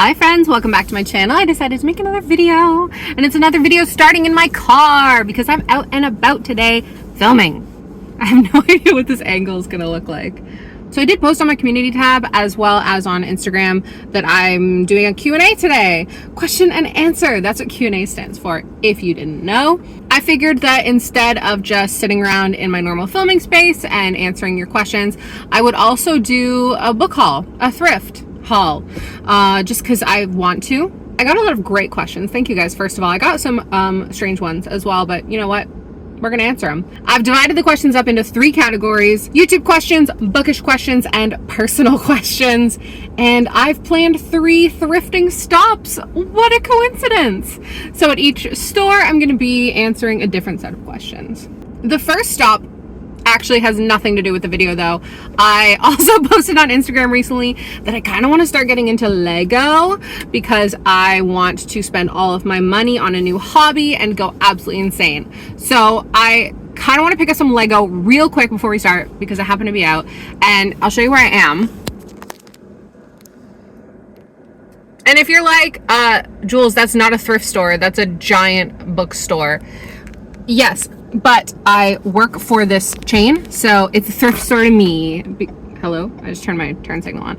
Hi friends, welcome back to my channel. I decided to make another video, and it's another video starting in my car because I'm out and about today filming. I have no idea what this angle is gonna look like. So I did post on my community tab as well as on Instagram that I'm doing a Q&A today. Question and answer, that's what Q&A stands for, if you didn't know. I figured that instead of just sitting around in my normal filming space and answering your questions, I would also do a book haul, a thrift haul, just because I want to. I got a lot of great questions. Thank you guys, first of all. I got some strange ones as well, but you know what? We're gonna answer them. I've divided the questions up into 3 categories: YouTube questions, bookish questions, and personal questions. And I've planned 3 thrifting stops. What a coincidence. So at each store, I'm gonna be answering a different set of questions. The first stop actually has nothing to do with the video though. I also posted on Instagram recently that I kind of want to start getting into Lego because I want to spend all of my money on a new hobby and go absolutely insane. So I kind of want to pick up some Lego real quick before we start because I happen to be out, and I'll show you where I am. And if you're like, Jules, that's not a thrift store, that's a giant bookstore. Yes, but I work for this chain, so it's a thrift store to me. Hello? I just turned my turn signal on.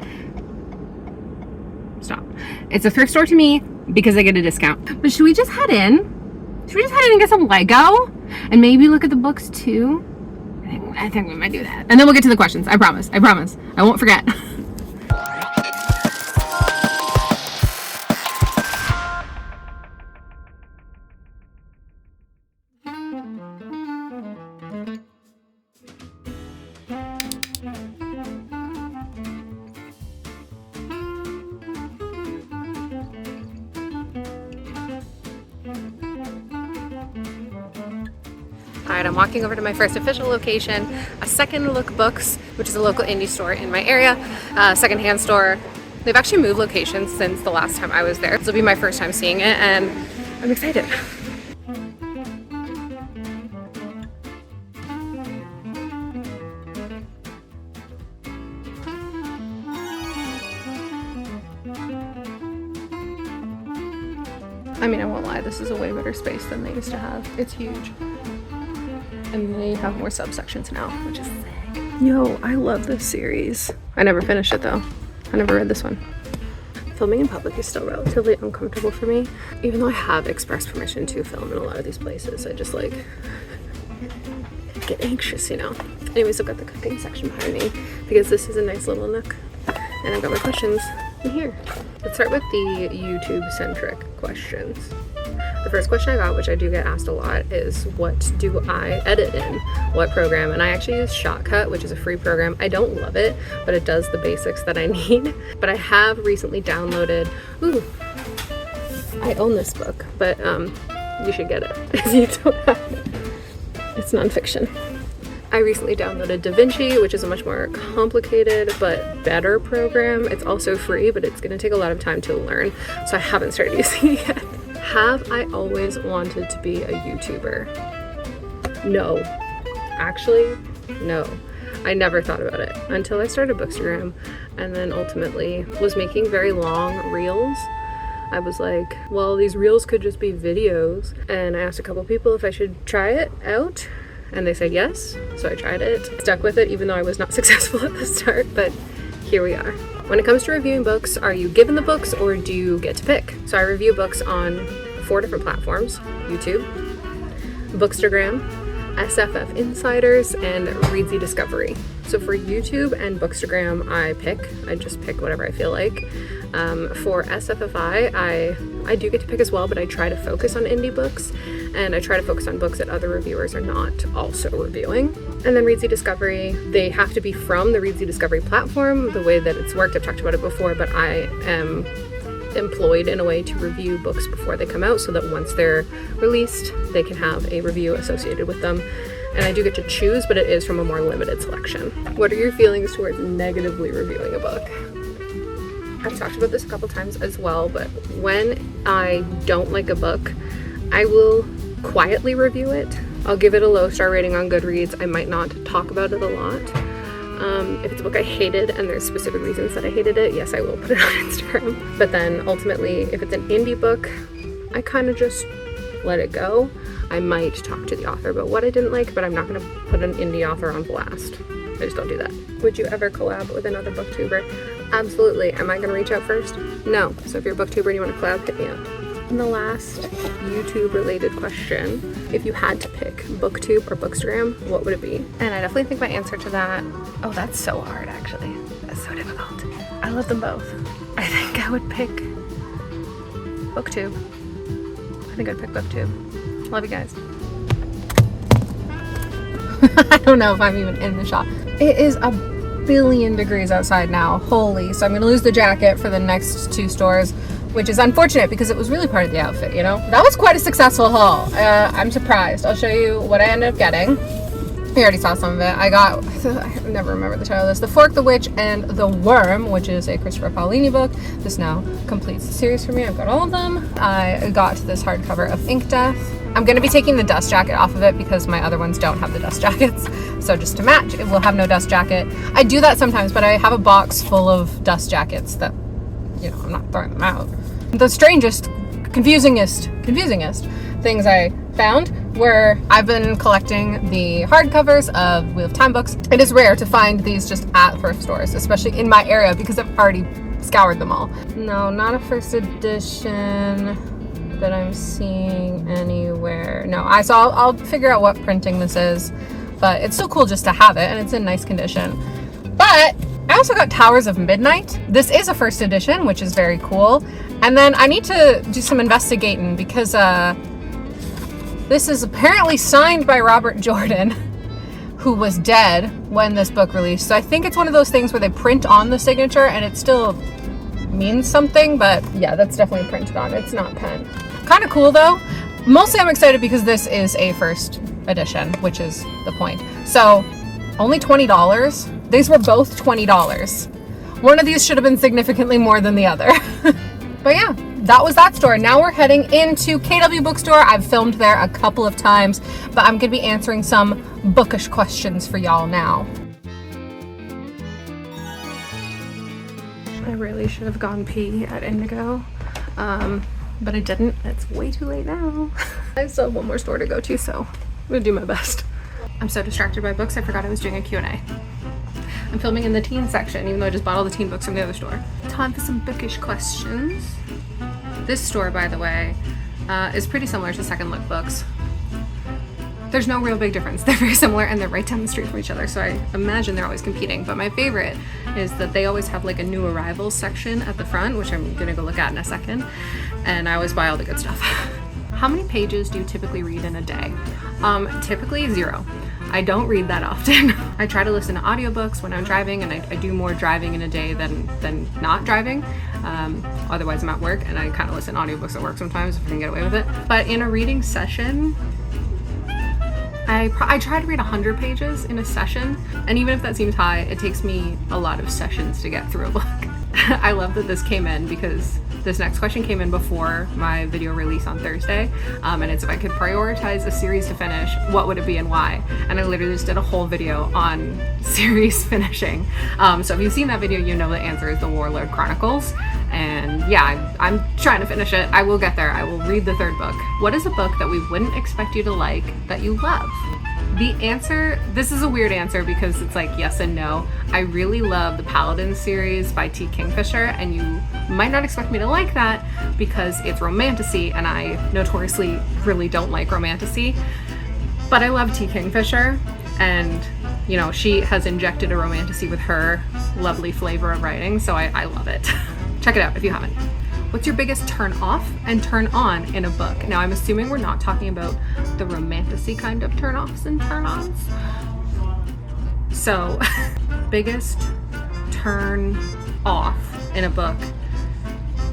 Stop. It's a thrift store to me because I get a discount. But should we just head in? Should we just head in and get some Lego? And maybe look at the books too? I think we might do that. And then we'll get to the questions. I promise. I promise. I won't forget. Alright, I'm walking over to my first official location, a Second Look Books, which is a local indie store in my area, secondhand store. They've actually moved locations since the last time I was there. This will be my first time seeing it, and I'm excited. I mean, I won't lie, this is a way better space than they used to have. It's huge. And they have more subsections now, which is sick. Yo, I love this series. I never finished it though. I never read this one. Filming in public is still relatively uncomfortable for me. Even though I have express permission to film in a lot of these places, I just like get anxious, you know? Anyways, I've got the cooking section behind me because this is a nice little nook. And I've got my questions in here. Let's start with the YouTube-centric questions. The first question I got, which I do get asked a lot, is what do I edit in? What program? And I actually use Shotcut, which is a free program. I don't love it, but it does the basics that I need. But I have recently downloaded, ooh, I own this book, but you should get it if you don't have it. It's nonfiction. I recently downloaded DaVinci, which is a much more complicated but better program. It's also free, but it's gonna take a lot of time to learn, so I haven't started using it yet. Have I always wanted to be a YouTuber? No. Actually, no. I never thought about it until I started Bookstagram and then ultimately was making very long reels. I was like, well, these reels could just be videos. And I asked a couple people if I should try it out, and they said yes, so I tried it. Stuck with it even though I was not successful at the start, but here we are. When it comes to reviewing books, are you given the books or do you get to pick? So I review books on 4 different platforms: YouTube, Bookstagram, SFF Insiders, and Readsy Discovery. So for YouTube and Bookstagram, I just pick whatever I feel like. For SFFI, I do get to pick as well, but I try to focus on indie books, and I try to focus on books that other reviewers are not also reviewing. And then Readsy Discovery, they have to be from the Readsy Discovery platform. The way that it's worked, I've talked about it before, but I am employed in a way to review books before they come out so that once they're released, they can have a review associated with them. And I do get to choose, but it is from a more limited selection. What are your feelings towards negatively reviewing a book? I've talked about this a couple times as well, but when I don't like a book, I will quietly review it. I'll give it a low star rating on Goodreads. I might not talk about it a lot. If it's a book I hated and there's specific reasons that I hated it, yes, I will put it on Instagram. But then ultimately, if it's an indie book, I kind of just let it go. I might talk to the author about what I didn't like, but I'm not going to put an indie author on blast. I just don't do that. Would you ever collab with another booktuber? Absolutely. Am I going to reach out first? No. So if you're a booktuber and you want to collab, hit me up. And the last YouTube related question, if you had to pick booktube or bookstagram, what would it be? And I definitely think my answer to that, oh, that's so hard actually. That's so difficult. I love them both. I think I would pick booktube. I think I'd pick booktube. Love you guys. I don't know if I'm even in the shop. It is a billion degrees outside now. Holy. So I'm going to lose the jacket for the next 2 stores, which is unfortunate because it was really part of the outfit, you know? That was quite a successful haul. I'm surprised. I'll show you what I ended up getting. You already saw some of it. I got, I never remember the title of this, The Fork, the Witch, and the Worm, which is a Christopher Paolini book. This now completes the series for me. I've got all of them. I got this hardcover of Ink Death. I'm going to be taking the dust jacket off of it because my other ones don't have the dust jackets. So just to match, it will have no dust jacket. I do that sometimes, but I have a box full of dust jackets that, you know, I'm not throwing them out. The strangest, confusingest things I found were, I've been collecting the hardcovers of Wheel of Time books. It is rare to find these just at thrift stores, especially in my area because I've already scoured them all. No, not a first edition that I'm seeing anywhere. No, I'll figure out what printing this is, but it's still cool just to have it and it's in nice condition. But I also got Towers of Midnight. This is a first edition, which is very cool. And then I need to do some investigating because this is apparently signed by Robert Jordan, who was dead when this book released. So I think it's one of those things where they print on the signature and it still means something, but yeah, that's definitely printed on. It's not pen. Kind of cool though. Mostly I'm excited because this is a first edition, which is the point. So only $20. These were both $20. One of these should have been significantly more than the other. But yeah, that was that store. Now we're heading into KW Bookstore. I've filmed there a couple of times, but I'm going to be answering some bookish questions for y'all now. I really should have gone pee at Indigo, but I didn't. It's way too late now. I still have one more store to go to, so I'm going to do my best. I'm so distracted by books, I forgot I was doing a Q&A. I'm filming in the teen section, even though I just bought all the teen books from the other store. Time for some bookish questions. This store, by the way, is pretty similar to Second Look Books. There's no real big difference. They're very similar and they're right down the street from each other, so I imagine they're always competing. But my favorite is that they always have like a new arrivals section at the front, which I'm gonna go look at in a second, and I always buy all the good stuff. How many pages do you typically read in a day? Typically 0. I don't read that often. I try to listen to audiobooks when I'm driving, and I do more driving in a day than not driving. Otherwise I'm at work, and I kind of listen to audiobooks at work sometimes if I can get away with it. But in a reading session, I try to read 100 pages in a session, and even if that seems high, it takes me a lot of sessions to get through a book. I love that this came in because this next question came in before my video release on Thursday, and it's if I could prioritize a series to finish, what would it be and why? And I literally just did a whole video on series finishing. So if you've seen that video, you know the answer is The Warlord Chronicles. And yeah, I'm trying to finish it. I will get there. I will read the 3rd book. What is a book that we wouldn't expect you to like that you love? The answer, this is a weird answer because it's like yes and no. I really love the Paladin series by T. Kingfisher, and you might not expect me to like that because it's romantasy, and I notoriously really don't like romantasy. But I love T. Kingfisher, and you know, she has injected a romantasy with her lovely flavor of writing, so I love it. Check it out if you haven't. What's your biggest turn off and turn on in a book? Now, I'm assuming we're not talking about the romantasy kind of turn offs and turn ons. So, biggest turn off in a book.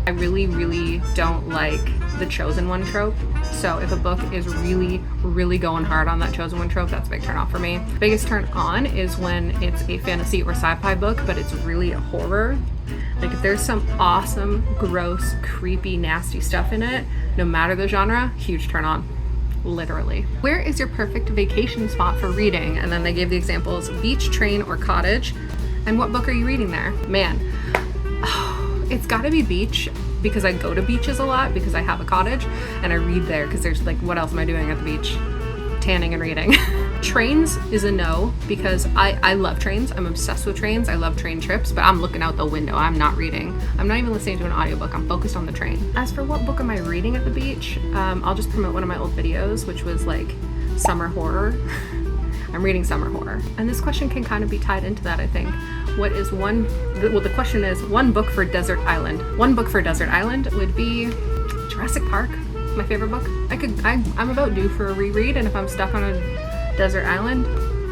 I really don't like the chosen one trope. So if a book is really going hard on that chosen one trope, that's a big turn off for me. Biggest turn on is when it's a fantasy or sci-fi book, but it's really a horror. Like if there's some awesome, gross, creepy, nasty stuff in it, no matter the genre, huge turn on. literally. Where is your perfect vacation spot for reading? And then they gave the examples: beach, train, or cottage. And what book are you reading there? Man, it's gotta be beach, because I go to beaches a lot because I have a cottage and I read there because there's like, what else am I doing at the beach? Tanning and reading. Trains is a no, because I love trains. I'm obsessed with trains. I love train trips, but I'm looking out the window. I'm not reading. I'm not even listening to an audiobook. I'm focused on the train. As for what book am I reading at the beach, I'll just promote one of my old videos, which was like summer horror. I'm reading summer horror. And this question can kind of be tied into that, I think. What is the question is one book for desert island. One book for desert island would be Jurassic Park, my favorite book. I'm about due for a reread, and if I'm stuck on a desert island,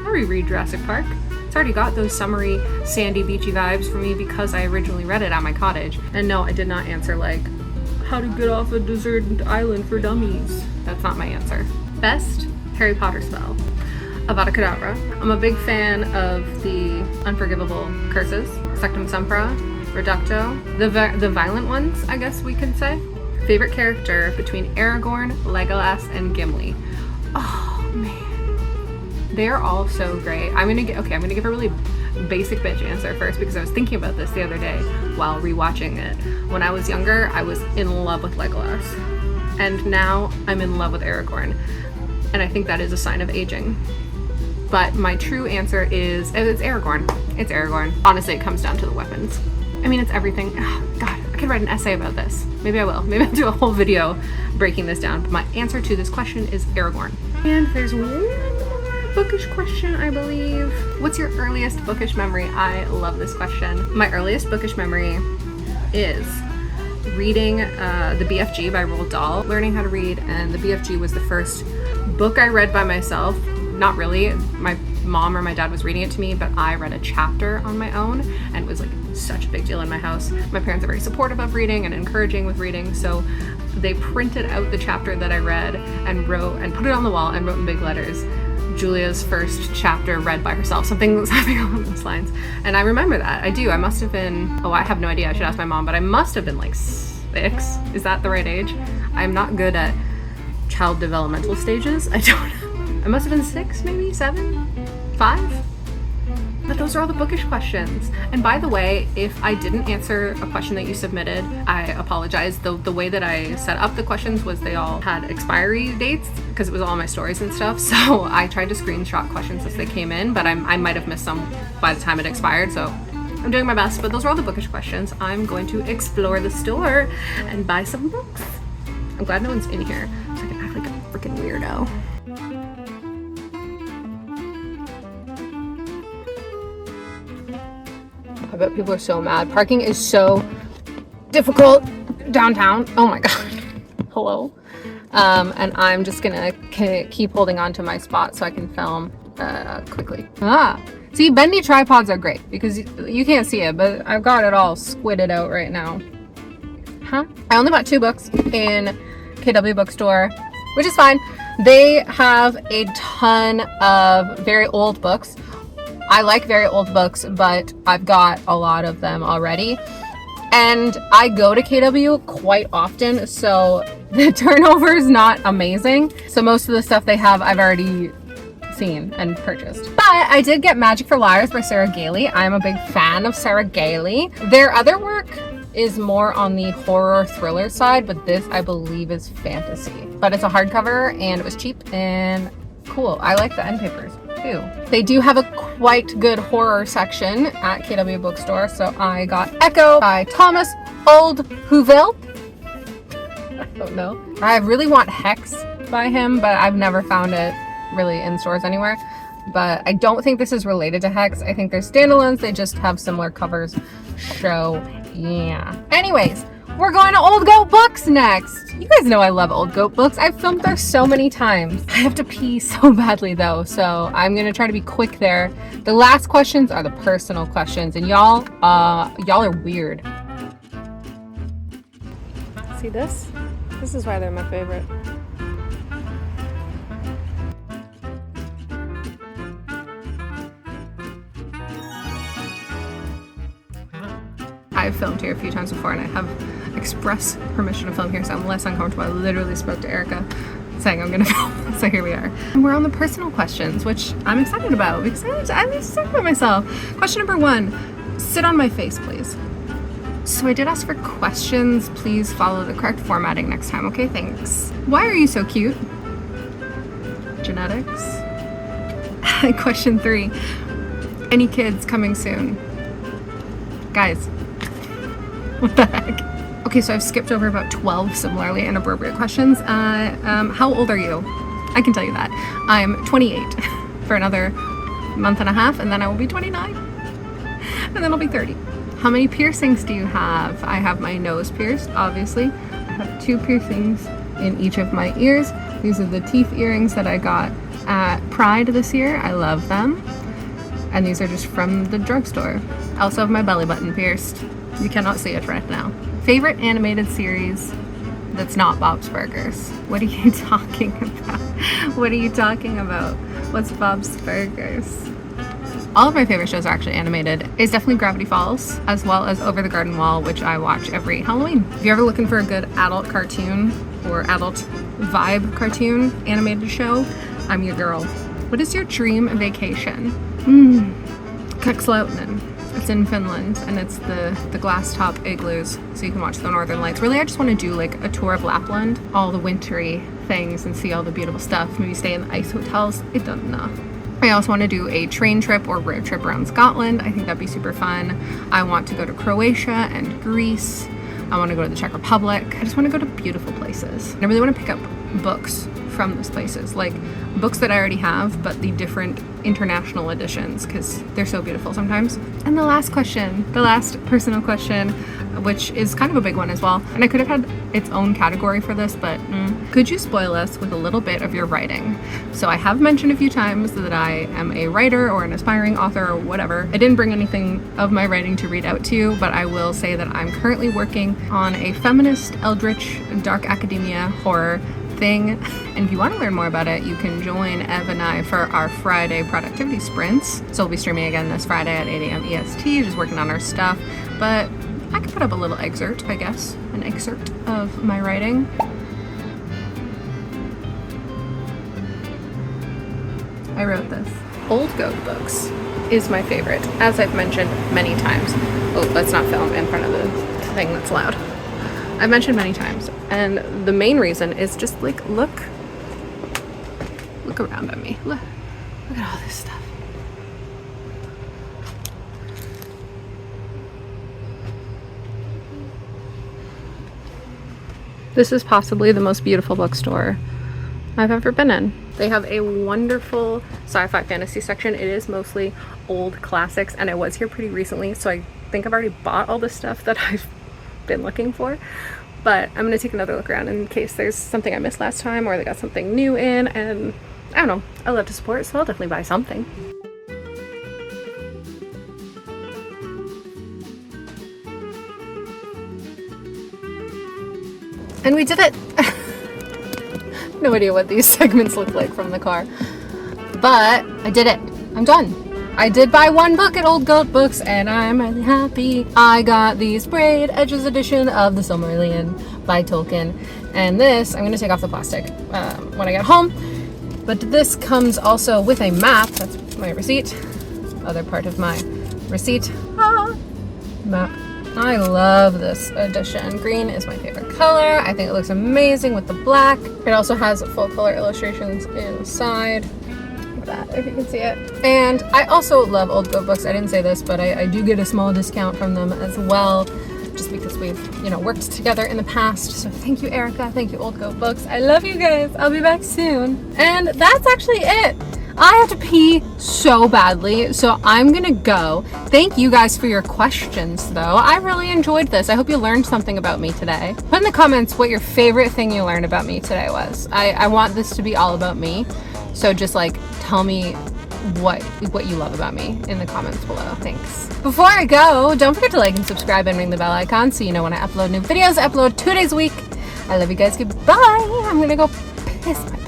I'll reread Jurassic Park. It's already got those summery, sandy, beachy vibes for me because I originally read it at my cottage. And no, I did not answer like, how to get off a desert island for dummies. That's not my answer. Best Harry Potter spell. Avada Kedavra. I'm a big fan of the unforgivable curses. Sectum Sempra, Reducto, the violent ones, I guess we could say. Favorite character between Aragorn, Legolas, and Gimli. Oh man, they're all so great. I'm gonna give a really basic bitch answer first, because I was thinking about this the other day while rewatching it. When I was younger, I was in love with Legolas, and now I'm in love with Aragorn, and I think that is a sign of aging. But my true answer is, it's Aragorn. It's Aragorn. Honestly, it comes down to the weapons. I mean, it's everything. Oh, God, I could write an essay about this. Maybe I will. Maybe I'll do a whole video breaking this down. But my answer to this question is Aragorn. And there's one more bookish question, I believe. What's your earliest bookish memory? I love this question. My earliest bookish memory is reading the BFG by Roald Dahl, learning how to read, and the BFG was the first book I read by myself. Not really. My mom or my dad was reading it to me, but I read a chapter on my own, and it was like such a big deal in my house. My parents are very supportive of reading and encouraging with reading, so they printed out the chapter that I read and wrote and put it on the wall and wrote in big letters, Julia's first chapter read by herself, something along those lines. And I remember that. I do. I must have been, I have no idea. I should ask my mom, but I must have been like 6. Is that the right age? I'm not good at child developmental stages. I must have been 6, maybe 7, 5. But those are all the bookish questions. And by the way, if I didn't answer a question that you submitted, I apologize. The way that I set up the questions was they all had expiry dates, because it was all my stories and stuff. So I tried to screenshot questions as they came in, but I might have missed some by the time it expired. So I'm doing my best, but those are all the bookish questions. I'm going to explore the store and buy some books. I'm glad no one's in here, so I can act like a freaking weirdo. I bet people are so mad. Parking is so difficult downtown. Oh my god. Hello. And I'm just gonna keep holding on to my spot so I can film quickly. See, bendy tripods are great because you can't see it, but I've got it all squidded out right now. I only bought 2 books in KW Bookstore, which is fine. They have a ton of very old books. I like very old books, but I've got a lot of them already. And I go to KW quite often, so the turnover is not amazing. So most of the stuff they have, I've already seen and purchased. But I did get Magic for Liars by Sarah Gailey. I'm a big fan of Sarah Gailey. Their other work is more on the horror thriller side, but this I believe is fantasy. But it's a hardcover and it was cheap and cool. I like the end papers too. They do have a quite good horror section at KW Bookstore, so I got Echo by Thomas Oldhoville. I don't know. I really want Hex by him, but I've never found it really in stores anywhere. But I don't think this is related to Hex. I think they're standalones. They just have similar covers. So yeah. Anyways, we're going to Old Goat Books next. You guys know I love Old Goat Books. I've filmed there so many times. I have to pee so badly though, so I'm gonna try to be quick there. The last questions are the personal questions, and y'all are weird. See this? This is why they're my favorite. I've filmed here a few times before, and I have express permission to film here, so I'm less uncomfortable. I literally spoke to Erica saying I'm gonna film. So here we are. And we're on the personal questions, which I'm excited about because I'm excited about myself. Question number 1, sit on my face, please. So I did ask for questions. Please follow the correct formatting next time. Okay, thanks. Why are you so cute? Genetics. Question 3, any kids coming soon? Guys, what the heck? Okay, so I've skipped over about 12 similarly inappropriate questions. How old are you? I can tell you that. I'm 28 for another month and a half, and then I will be 29. And then I'll be 30. How many piercings do you have? I have my nose pierced, obviously. I have 2 piercings in each of my ears. These are the teeth earrings that I got at Pride this year. I love them. And these are just from the drugstore. I also have my belly button pierced. You cannot see it right now. Favorite animated series that's not Bob's Burgers? What are you talking about? What are you talking about? What's Bob's Burgers? All of my favorite shows are actually animated. It's definitely Gravity Falls, as well as Over the Garden Wall, which I watch every Halloween. If you're ever looking for a good adult cartoon or adult vibe cartoon animated show, I'm your girl. What is your dream vacation? Kekslautinen. It's in Finland, and it's the glass top igloos, so you can watch the northern lights. Really, I just want to do like a tour of Lapland, all the wintry things, and see all the beautiful stuff. Maybe stay in the ice hotels. It doesn't know. I also want to do a train trip or road trip around Scotland. I think that'd be super fun. I want to go to Croatia and Greece. I want to go to the Czech Republic. I just want to go to beautiful places. And I really want to pick up books from those places, like books that I already have, but the different international editions, because they're so beautiful sometimes. And the last question, the last personal question, which is kind of a big one as well, and I could have had its own category for this, but could you spoil us with a little bit of your writing? So I have mentioned a few times that I am a writer or an aspiring author or whatever. I didn't bring anything of my writing to read out to you, but I will say that I'm currently working on a feminist, eldritch, dark academia horror thing, and if you want to learn more about it, you can join Ev and I for our Friday productivity sprints. So we'll be streaming again this Friday at 8 a.m. EST, just working on our stuff, but I could put up a little excerpt, I guess, an excerpt of my writing. I wrote this. Old Goat Books is my favorite, as I've mentioned many times. Oh, let's not film in front of the thing that's loud. I've mentioned many times, and the main reason is just like, look around at me. Look at all this stuff. This is possibly the most beautiful bookstore I've ever been in. They have a wonderful sci-fi fantasy section. It is mostly old classics, and I was here pretty recently, so I think I've already bought all the stuff that I've been looking for, but I'm gonna take another look around in case there's something I missed last time or they got something new in, and I don't know, I love to support, so I'll definitely buy something. And we did it! No idea what these segments look like from the car, but I did it. I'm done. I did buy 1 book at Old Goat Books, and I'm really happy. I got the Sprayed Edges edition of The Silmarillion by Tolkien, and this, I'm gonna take off the plastic when I get home, but this comes also with a map. That's my receipt. Other part of my receipt. Map. I love this edition. Green is my favorite color. I think it looks amazing with the black. It also has full color illustrations inside. That, if you can see it. And I also love Old Goat Books. I didn't say this, but I do get a small discount from them as well, just because we've, worked together in the past. So thank you, Erica. Thank you, Old Goat Books. I love you guys. I'll be back soon. And that's actually it. I have to pee so badly, so I'm gonna go. Thank you guys for your questions, though. I really enjoyed this. I hope you learned something about me today. Put in the comments what your favorite thing you learned about me today was. I want this to be all about me. So just tell me what you love about me in the comments below. Thanks. Before I go, don't forget to like and subscribe and ring the bell icon so you know when I upload new videos. I upload 2 days a week. I love you guys. Goodbye. I'm gonna go piss my